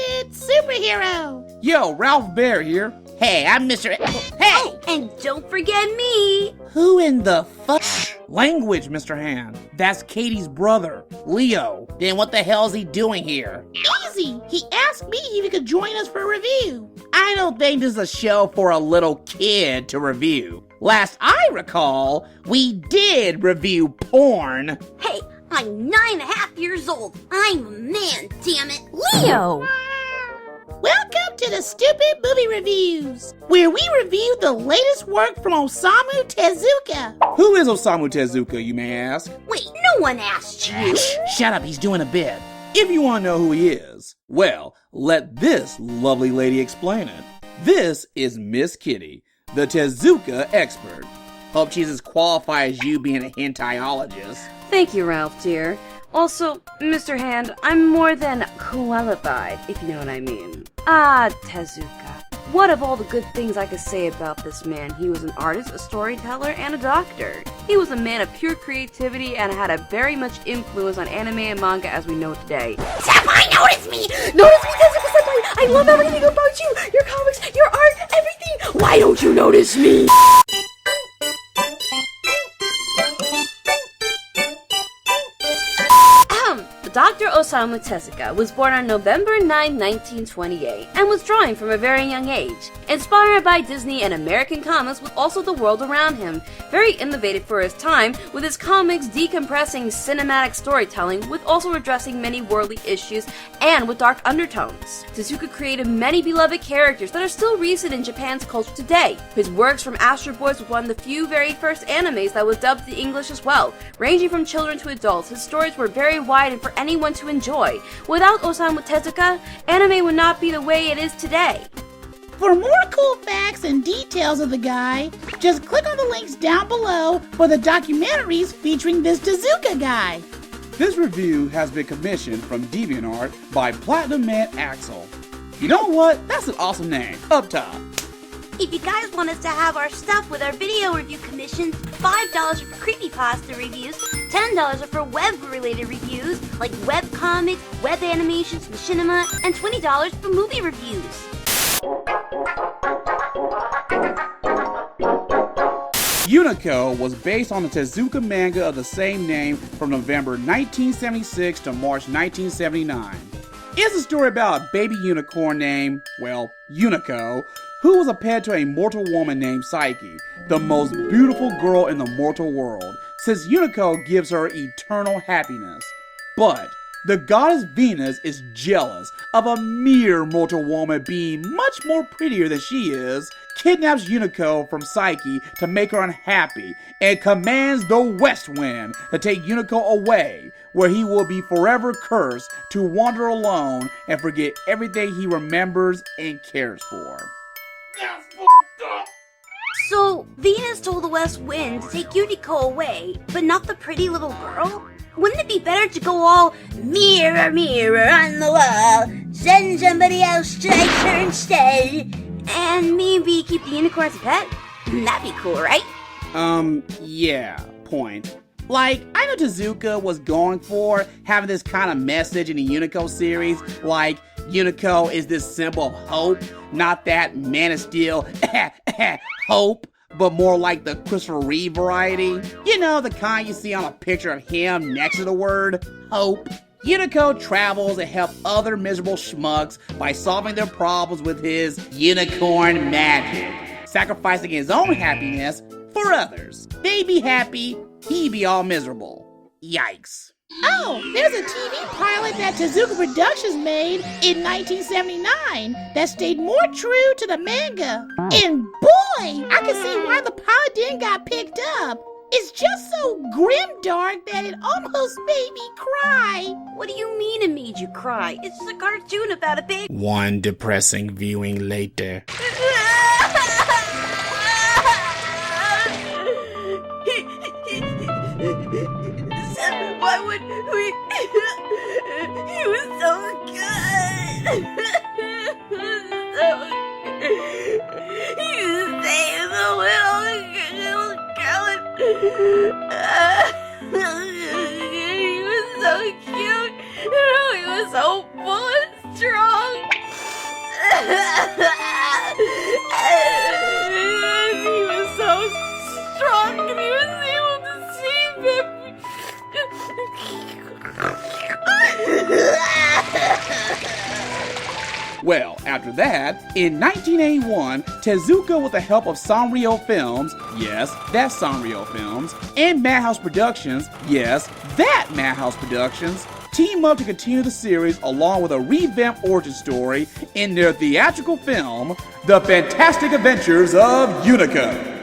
Wanted superhero. Yo, Ralph Bear here. Hey, I'm Mr. Hey! Oh, and don't forget me. Who in the fuck? Language, Mr. Hand. That's Katie's brother, Leo. Then what the hell's he doing here? Easy. He asked me if he could join us for a review. I don't think this is a show for a little kid to review. Last I recall, we did review porn. Hey, I'm 9.5 years old. I'm a man, damn it. Leo! Welcome to the Stupid Movie Reviews, where we review the latest work from Osamu Tezuka. Who is Osamu Tezuka, you may ask? Wait, no one asked you. Shut up, he's doing a bit. If you want to know who he is, well, let this lovely lady explain it. This is Miss Kitty, the Tezuka expert. Hope she's as qualified as you being a hentaiologist. Thank you, Ralph, dear. Also, Mr. Hand, I'm more than qualified, if you know what I mean. Ah, Tezuka. What of all the good things I could say about this man? He was an artist, a storyteller, and a doctor. He was a man of pure creativity and had a very much influence on anime and manga as we know it today. Senpai, notice me! Notice me, Tezuka-senpai! I love everything about you! Your comics, your art, everything! Why don't you notice me? Dr. Osamu Tezuka was born on November 9, 1928, and was drawing from a very young age. Inspired by Disney and American comics with also the world around him, very innovative for his time, with his comics decompressing cinematic storytelling with also addressing many worldly issues and with dark undertones. Tezuka created many beloved characters that are still recent in Japan's culture today. His works from Astroboygf was one of the few very first animes that was dubbed in English as well. Ranging from children to adults, his stories were very wide and for anyone to enjoy. Without Osamu Tezuka, anime would not be the way it is today. For more cool facts and details of the guy, just click on the links down below for the documentaries featuring this Tezuka guy. This review has been commissioned from DeviantArt by Platinum Man Axel. You know what? That's an awesome name. Up top. If you guys want us to have our stuff with our video review commissions, $5 are for creepypasta reviews, $10 are for web-related reviews, like web comics, web animations, machinima, and $20 for movie reviews. UNICO was based on the Tezuka manga of the same name from November 1976 to March 1979. It's a story about a baby unicorn named, well, UNICO, who was a pet to a mortal woman named Psyche, the most beautiful girl in the mortal world, since UNICO gives her eternal happiness. But the goddess Venus is jealous of a mere mortal woman being much more prettier than she is, kidnaps UNICO from Psyche to make her unhappy, and commands the West Wind to take UNICO away, where he will be forever cursed to wander alone and forget everything he remembers and cares for. So, Venus told the West Wind to take Unico away, but not the pretty little girl? Wouldn't it be better to go all mirror, mirror on the wall, send somebody else to like her instead, and maybe keep the unicorn as a pet? That'd be cool, right? Yeah, point. Like, I know Tezuka was going for having this kind of message in the UNICO series, like, UNICO is this symbol of hope, not that Man of Steel hope, but more like the Christopher Reeve variety. You know, the kind you see on a picture of him next to the word hope. UNICO travels and helps other miserable schmucks by solving their problems with his unicorn magic, sacrificing his own happiness for others. They be happy, he be all miserable. Yikes. Oh, there's a TV pilot that Tezuka Productions made in 1979 that stayed more true to the manga. And boy, I can see why the pilot didn't got picked up. It's just so grimdark that it almost made me cry. What do you mean it made you cry? It's just a cartoon about a baby. One depressing viewing later. Why would we? He was so good. He was saying the little girl. He was so cute. He was so full and strong. He was so strong and he was able to save him. Well, after that, in 1981, Tezuka, with the help of Sanrio Films, yes, that's Sanrio Films, and Madhouse Productions, yes, that Madhouse Productions, team up to continue the series along with a revamped origin story in their theatrical film, The Fantastic Adventures of UNICO.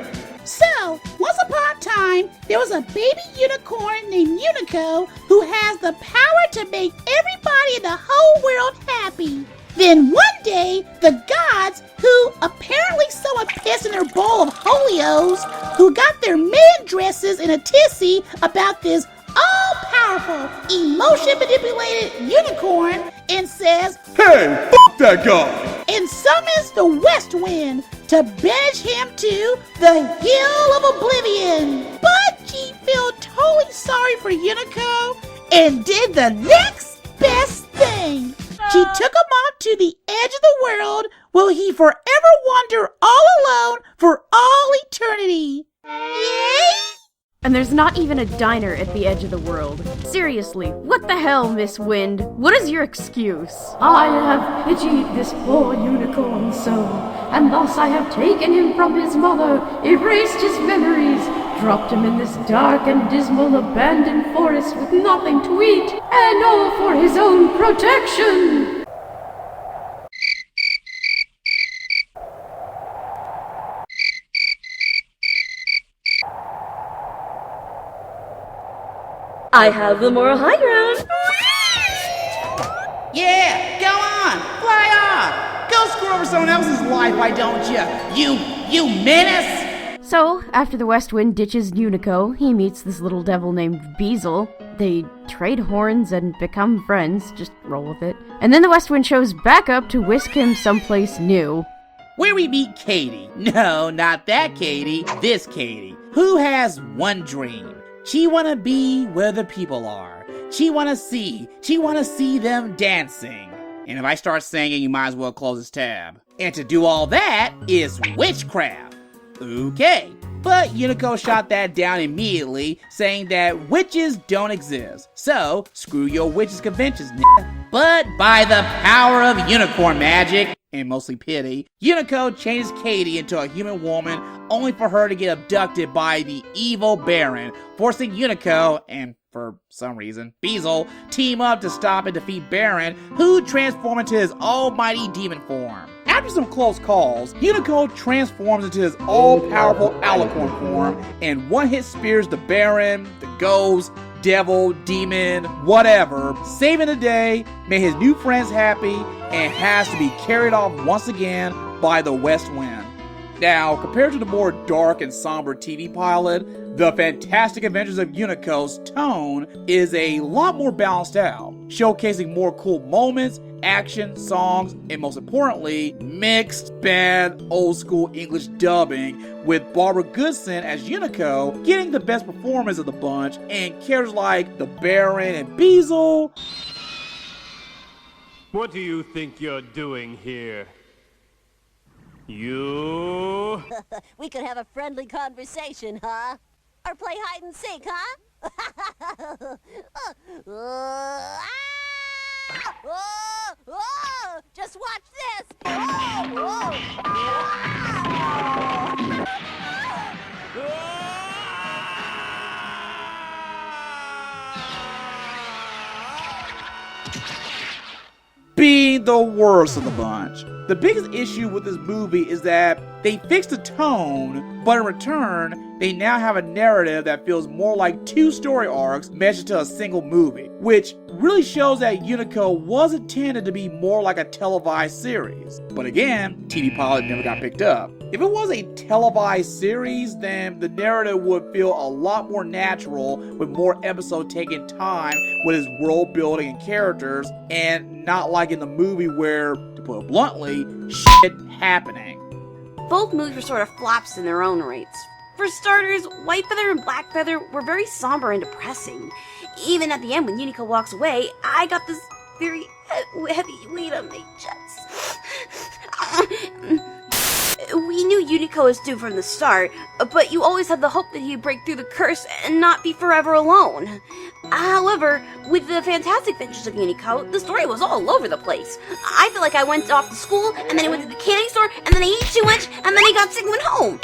So, once upon a time, there was a baby unicorn named UNICO who has the power to make everybody in the whole world happy. Then one day, the gods, who apparently someone pissed in their bowl of Holios, who got their man dresses in a tizzy about this all-powerful, emotion-manipulated unicorn, and says, Hey, fuck that guy! and summons the west wind to banish him to the Hill of Oblivion. But she felt totally sorry for Unico and did the next best thing. She took him off to the edge of the world where he forever wander all alone for all eternity. Yay! And there's not even a diner at the edge of the world. Seriously, what the hell, Miss Wind? What is your excuse? I have pitied this poor unicorn so, and thus I have taken him from his mother, erased his memories, dropped him in this dark and dismal abandoned forest with nothing to eat, and all for his own protection. I have the moral high ground. Yeah, go on, fly on! Go screw over someone else's life, why don't you? You menace! So, after the West Wind ditches Unico, he meets this little devil named Beezle. They trade horns and become friends, just roll with it. And then the West Wind shows back up to whisk him someplace new. Where we meet Katie. No, not that Katie, this Katie, who has one dream. She wanna be where the people are. She wanna see them dancing. And if I start singing, you might as well close this tab. And to do all that is witchcraft. Okay. But Unico shot that down immediately, saying that witches don't exist. So, screw your witches conventions, nigga. But by the power of unicorn magic, and mostly pity, Unico changes Katie into a human woman only for her to get abducted by the evil Baron, forcing Unico, and for some reason, Beezle, team up to stop and defeat Baron, who transforms into his almighty demon form. After some close calls, Unico transforms into his all-powerful alicorn form and one-hit spears the Baron, the ghost, devil, demon, whatever, saving the day, made his new friends happy, and has to be carried off once again by the West Wind. Now, compared to the more dark and somber TV pilot, The Fantastic Adventures of Unico's tone is a lot more balanced out, showcasing more cool moments, action, songs, and most importantly, mixed, bad, old school English dubbing, with Barbara Goodson as Unico getting the best performance of the bunch, and characters like the Baron and Beezle. What do you think you're doing here? You... We could have a friendly conversation, huh? Or play hide and seek, huh? Just watch this! Being the worst of the bunch. The biggest issue with this movie is that they fixed the tone, but in return, they now have a narrative that feels more like two story arcs meshed into a single movie, which really shows that Unico was intended to be more like a televised series. But again, TV pilot never got picked up. If it was a televised series, then the narrative would feel a lot more natural, with more episodes taking time with his world building and characters, and not like in the movie where, to put it bluntly, shit happening. Both movies were sort of flops in their own rights. For starters, White Feather and Black Feather were very somber and depressing. Even at the end, when Unico walks away, I got this very heavy weight on my chest. Unico is doomed from the start, but you always had the hope that he'd break through the curse and not be forever alone. However, with the Fantastic Adventures of Unico, the story was all over the place. I feel like I went off to school, and then I went to the candy store, and then I ate too much, and then I got sick and went home.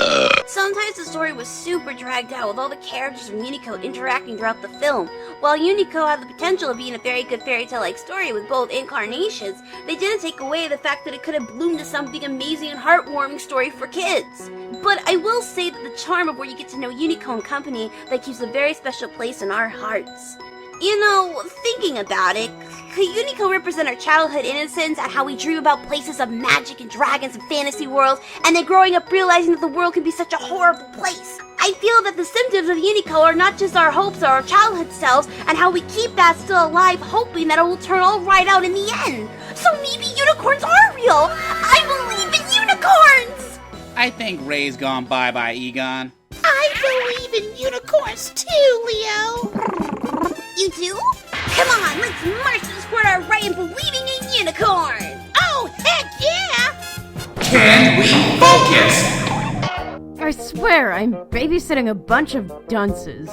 Sometimes the story was super dragged out with all the characters from Unico interacting throughout the film. While Unico had the potential of being a very good fairy tale-like story with both incarnations, they didn't take away the fact that it could have bloomed to something amazing and heartwarming story for kids. But I will say that the charm of where you get to know Unico and company that keeps a very special place in our hearts. You know, thinking about it, could Unico represent our childhood innocence and how we dream about places of magic and dragons and fantasy worlds, and then growing up realizing that the world can be such a horrible place? I feel that the symptoms of Unico are not just our hopes or our childhood selves, and how we keep that still alive, hoping that it will turn all right out in the end. So maybe unicorns are real! I believe in unicorns! I think Ray's gone bye-bye, Egon. I believe in unicorns too, Leo. You do? Come on, let's march to support our right in believing in unicorns! Oh, heck yeah! Can we focus? I swear, I'm babysitting a bunch of dunces.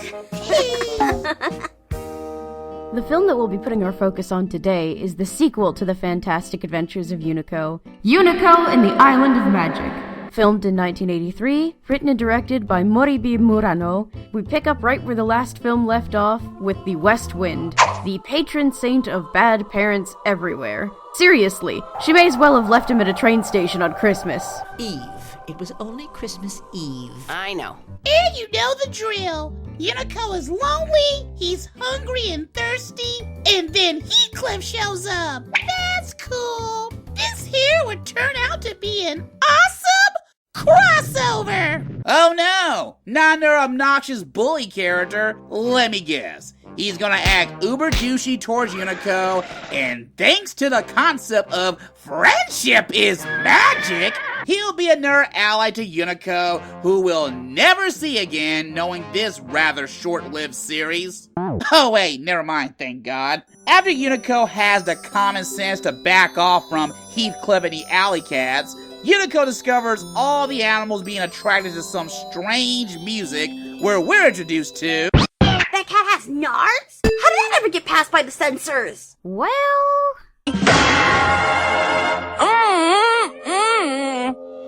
The film that we'll be putting our focus on today is the sequel to the Fantastic Adventures of Unico, Unico and the Island of Magic. Filmed in 1983, written and directed by Moribi Murano, we pick up right where the last film left off with the West Wind, the patron saint of bad parents everywhere. Seriously, she may as well have left him at a train station on Christmas. Eve. It was only Christmas Eve. I know. And you know the drill. Unico is lonely, he's hungry and thirsty, and then Heathcliff shows up. That's cool. This here would turn out to be an awesome crossover. Oh no! Not another obnoxious bully character. Let me guess. He's gonna act uber douchey towards Unico, and thanks to the concept of friendship is magic, he'll be another ally to Unico who we'll never see again knowing this rather short-lived series. Oh wait, never mind, thank God. After Unico has the common sense to back off from Heathcliff and the alley cats, Unico discovers all the animals being attracted to some strange music where we're introduced to... That cat has nards? How did that ever get passed by the censors? Well...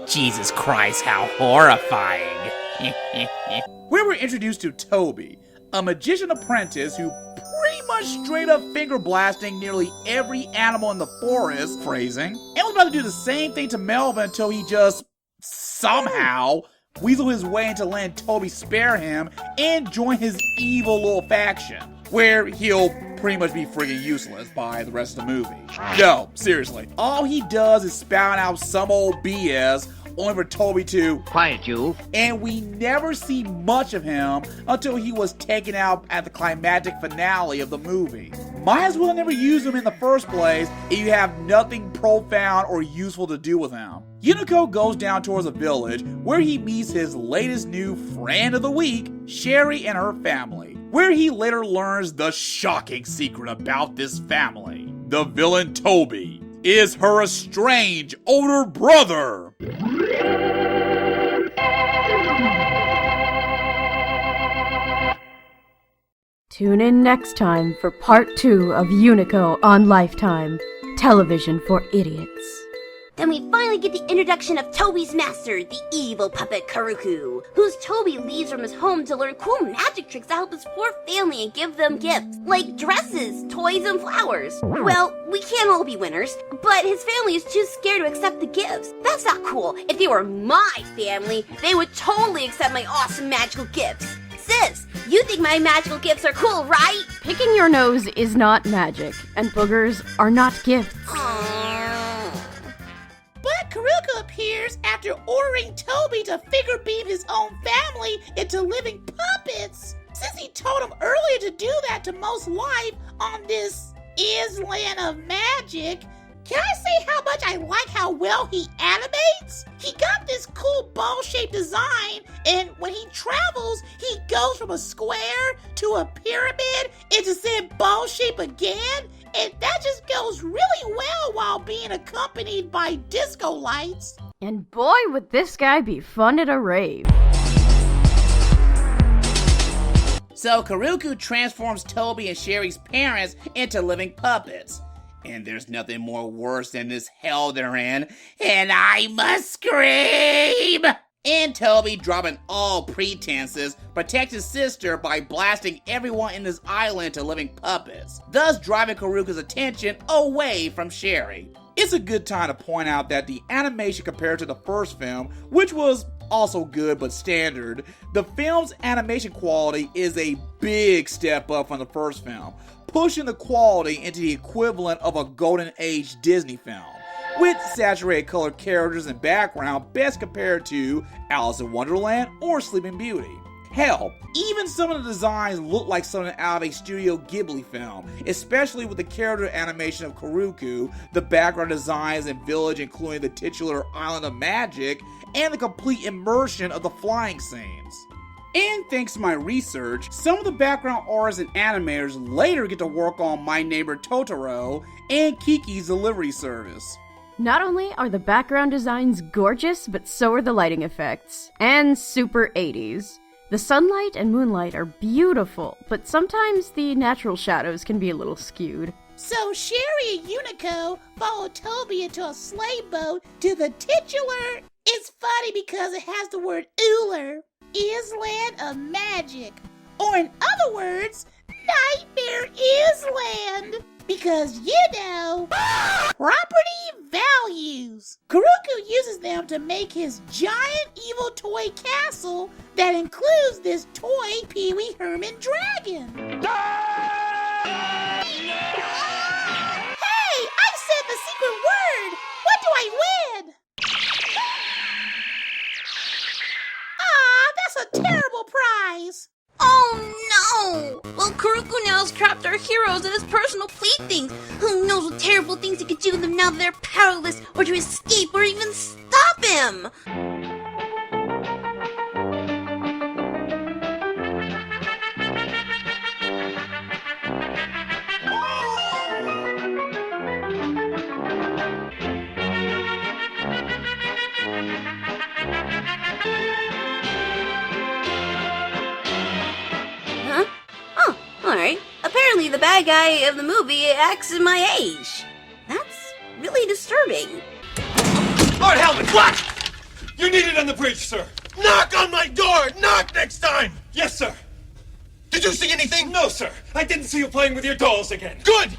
Jesus Christ, how horrifying. Where we're introduced to Toby, a magician apprentice who pretty much straight up finger blasting nearly every animal in the forest, phrasing, and was about to do the same thing to Melvin until he just somehow weasel his way into letting Toby spare him and join his evil little faction, where he'll pretty much be friggin' useless by the rest of the movie. No, seriously. All he does is spout out some old BS, only for Toby to Quiet, you. and we never see much of him until he was taken out at the climactic finale of the movie. Might as well never use him in the first place if you have nothing profound or useful to do with him. Unico goes down towards a village where he meets his latest new friend of the week, Sherry and her family, where he later learns the shocking secret about this family. The villain Toby is her estranged older brother. Tune in next time for part 2 of Unico on Lifetime, television for idiots. Then we finally get the introduction of Toby's master, the evil puppet Karuku, whose Toby leaves from his home to learn cool magic tricks to help his poor family and give them gifts, like dresses, toys, and flowers. Well, we can't all be winners, but his family is too scared to accept the gifts. That's not cool. If they were my family, they would totally accept my awesome magical gifts. Sis, you think my magical gifts are cool, right? Picking your nose is not magic, and boogers are not gifts. But Karuka appears after ordering Toby to figure beam his own family into living puppets. Since he told him earlier to do that to Most Life on this Island of Magic, can I say how much I like how well he animates? He got this cool ball-shaped design, and when he travels, he goes from a square to a pyramid into said ball shape again, and that just goes really well while being accompanied by disco lights. And boy, would this guy be fun at a rave. So Karuku transforms Toby and Sherry's parents into living puppets. And there's nothing more worse than this hell they're in, and I must scream! And Toby, dropping all pretenses, protects his sister by blasting everyone in this island to living puppets, thus driving Karuku's attention away from Sherry. It's a good time to point out that the animation compared to the first film, which was also good but standard, the film's animation quality is a big step up from the first film, pushing the quality into the equivalent of a golden age Disney film, with saturated colored characters and background best compared to Alice in Wonderland or Sleeping Beauty. Hell, even some of the designs look like something out of a Studio Ghibli film, especially with the character animation of Karuku, the background designs and village including the titular Island of Magic, and the complete immersion of the flying scenes. And thanks to my research, some of the background artists and animators later get to work on My Neighbor Totoro and Kiki's Delivery Service. Not only are the background designs gorgeous, but so are the lighting effects. And super 80s. The sunlight and moonlight are beautiful, but sometimes the natural shadows can be a little skewed. So Sherry and Unico follow Toby into a slave boat to the titular. It's funny because it has the word Uller, Island of Magic. Or in other words, Nightmare Island. Because, property values. Karuku uses them to make his giant evil toy castle that includes this toy Pee-wee Herman dragon. Hey, I said the secret word. What do I win? That's a terrible prize. Oh no! Well, Karuku now has trapped our heroes in his personal playthings. Who knows what terrible things he could do to them now that they're powerless or to escape or even stop him? Alright, apparently the bad guy of the movie acts in my age. That's really disturbing. Lord Helmet, what? You're needed on the bridge, sir. Knock on my door! Knock next time! Yes, sir. Did you see anything? No, sir. I didn't see you playing with your dolls again. Good!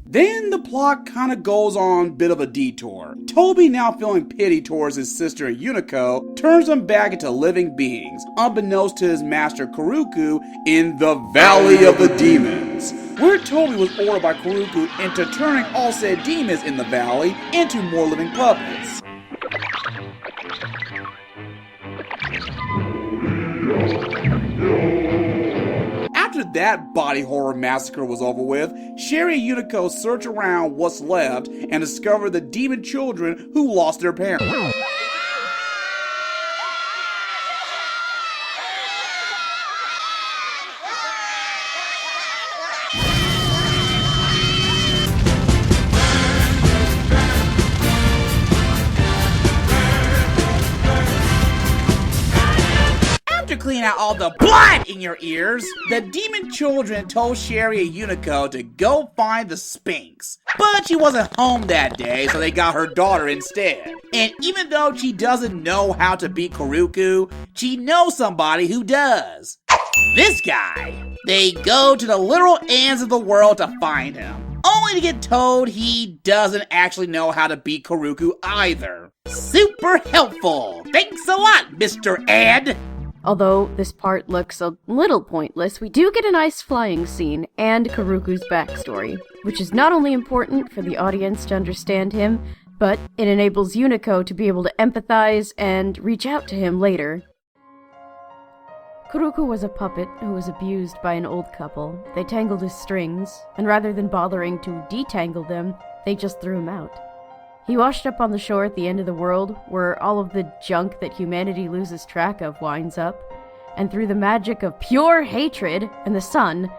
Then the plot kinda goes on a bit of a detour. Toby, now feeling pity towards his sister Unico, turns them back into living beings, unbeknownst to his master Karuku in the Valley of the Demons, where Toby was ordered by Karuku into turning all said demons in the valley into more living puppets. After that body horror massacre was over with, Sherry and Unico search around what's left and discover the demon children who lost their parents. To clean out all the blood in your ears, the demon children told Sherry and Unico to go find the Sphinx. But she wasn't home that day, so they got her daughter instead. And even though she doesn't know how to beat Karuku, she knows somebody who does. This guy. They go to the literal ends of the world to find him, only to get told he doesn't actually know how to beat Karuku either. Super helpful. Thanks a lot, Mr. Ed. Although this part looks a little pointless, we do get a nice flying scene and Karuku's backstory, which is not only important for the audience to understand him, but it enables Unico to be able to empathize and reach out to him later. Karuku was a puppet who was abused by an old couple. They tangled his strings, and rather than bothering to detangle them, they just threw him out. He washed up on the shore at the end of the world, where all of the junk that humanity loses track of winds up, and through the magic of pure hatred and the sun,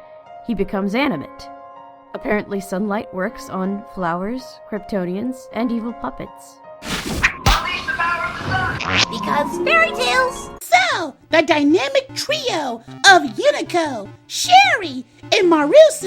he becomes animate. Apparently sunlight works on flowers, Kryptonians, and evil puppets. Because fairy tales. So, the dynamic trio of UNICO, Sherry, and Maurice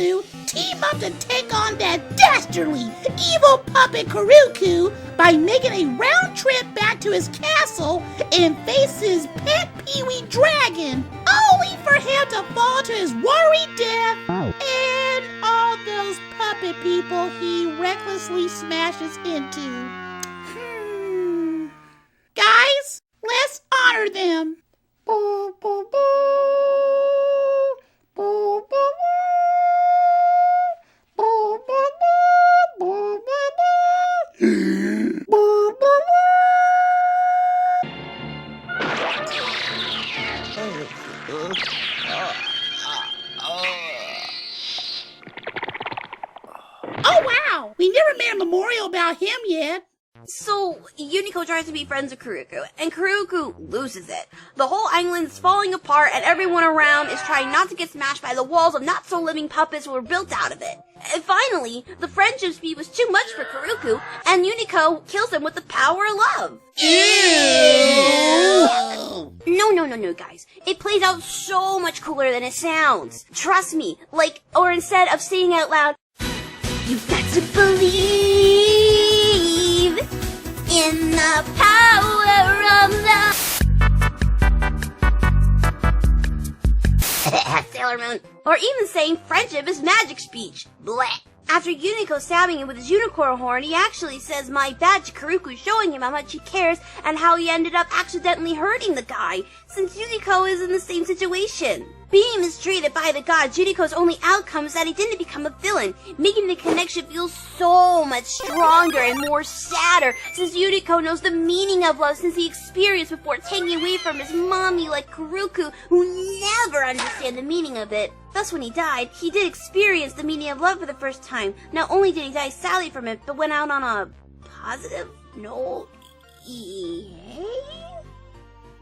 team up to take on that dastardly evil puppet Karuku by making a round trip back to his castle and face his pet Pee-wee dragon, only for him to fall to his watery death and all those puppet people he recklessly smashes into. Guys, let's honor them. Boo, boo, boo. Boo, boo, boo. Boo, boo, boo. Boo, boo, boo. Boo, boo, Oh wow! We never made a memorial about him yet. So, UNICO tries to be friends with Karuku, and Karuku loses it. The whole island's falling apart, and everyone around is trying not to get smashed by the walls of not-so-living puppets who were built out of it. And finally, the friendship speed was too much for Karuku, and UNICO kills him with the power of love. No, guys. It plays out so much cooler than it sounds. Trust me. Or instead of saying out loud, you've got to believe in the power of love. Sailor Moon. Or even saying friendship is magic speech. Blech. After UNICO stabbing him with his unicorn horn, he actually says my bad to Karuku, showing him how much he cares and how he ended up accidentally hurting the guy, since UNICO is in the same situation. Being mistreated by the gods, UNICO's only outcome is that he didn't become a villain, making the connection feel so much stronger and more sadder, since UNICO knows the meaning of love since he experienced before taking away from his mommy like Karuku, who never understand the meaning of it. Thus, when he died, he did experience the meaning of love for the first time. Not only did he die sadly from it, but went out on a positive note.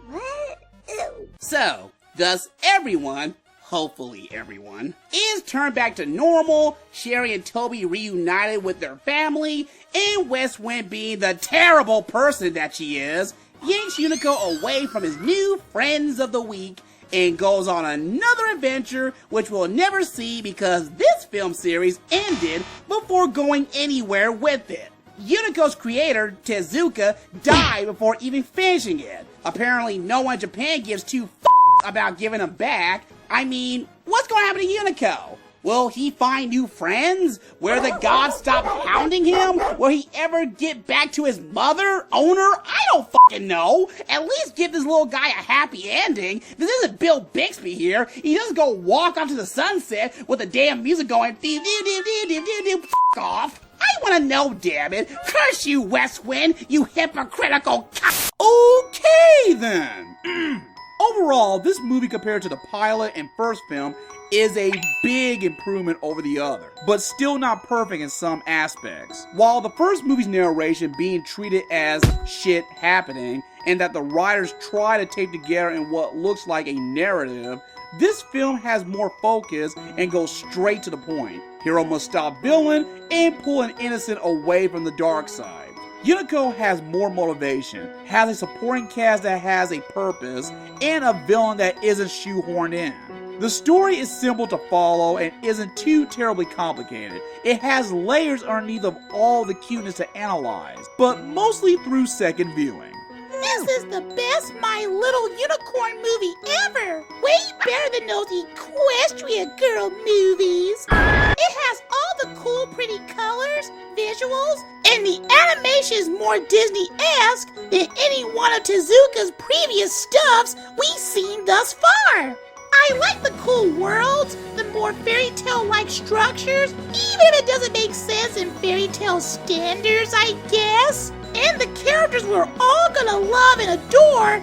What? Ew. So, thus everyone, hopefully everyone, is turned back to normal, Sherry and Toby reunited with their family, and West Wind, being the terrible person that she is, yanks UNICO away from his new friends of the week and goes on another adventure which we'll never see because this film series ended before going anywhere with it. UNICO's creator, Tezuka, died before even finishing it. Apparently no one in Japan gives two about giving him back. I mean, what's going to happen to UNICO? Will he find new friends? Will the gods stop hounding him? Will he ever get back to his mother, owner? I don't fucking know. At least give this little guy a happy ending. This isn't Bill Bixby here. He doesn't go walk off to the sunset with the damn music going, fuck off. I want to know, damn it. Curse you, West Wind, you hypocritical Okay, then. Overall, this movie compared to the pilot and first film is a big improvement over the other, but still not perfect in some aspects. While the first movie's narration being treated as shit happening, and that the writers try to tape together in what looks like a narrative, this film has more focus and goes straight to the point. Hero must stop villain and pull an innocent away from the dark side. UNICO has more motivation, has a supporting cast that has a purpose, and a villain that isn't shoehorned in. The story is simple to follow and isn't too terribly complicated. It has layers underneath of all the cuteness to analyze, but mostly through second viewing. This is the best My Little Unicorn movie ever! Way better than those Equestria Girl movies! It has all the cool, pretty colors, visuals, and the animation is more Disney-esque than any one of Tezuka's previous stuffs we've seen thus far. I like the cool worlds, the more fairy tale-like structures, even if it doesn't make sense in fairy tale standards, I guess. And the characters we're all gonna love and adore,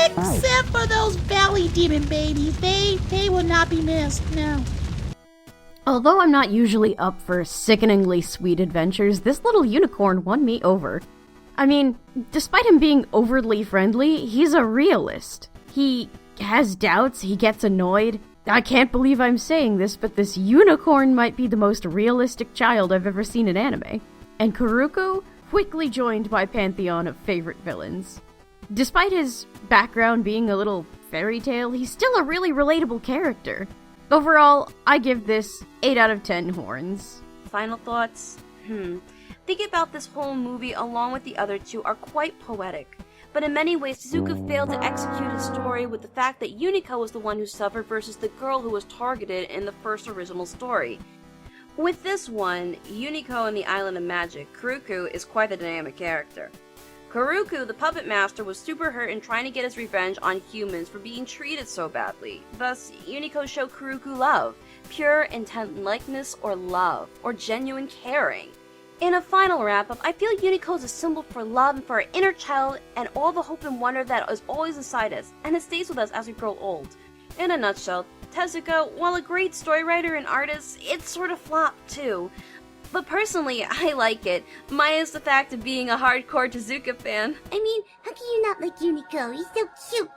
except for those valley demon babies. They will not be missed, no. Although I'm not usually up for sickeningly sweet adventures, this little unicorn won me over. I mean, despite him being overtly friendly, he's a realist. He has doubts, he gets annoyed, I can't believe I'm saying this, but this unicorn might be the most realistic child I've ever seen in anime. And Kuruku quickly joined my pantheon of favorite villains. Despite his background being a little fairy tale, he's still a really relatable character. Overall, I give this 8 out of 10 horns. Final thoughts? Thinking about this whole movie along with the other two are quite poetic. But in many ways, Tezuka failed to execute his story with the fact that UNICO was the one who suffered versus the girl who was targeted in the first original story. With this one, UNICO and the Island of Magic, Kuruku is quite a dynamic character. Kuruku, the puppet master, was super hurt and trying to get his revenge on humans for being treated so badly. Thus, UNICO showed Kuruku love, pure intent likeness or love, or genuine caring. In a final wrap-up, I feel UNICO is a symbol for love and for our inner child and all the hope and wonder that is always inside us, and it stays with us as we grow old. In a nutshell, Tezuka, while a great story writer and artist, it sort of flopped too. But personally, I like it, minus the fact of being a hardcore Tezuka fan. I mean, how can you not like UNICO? He's so cute.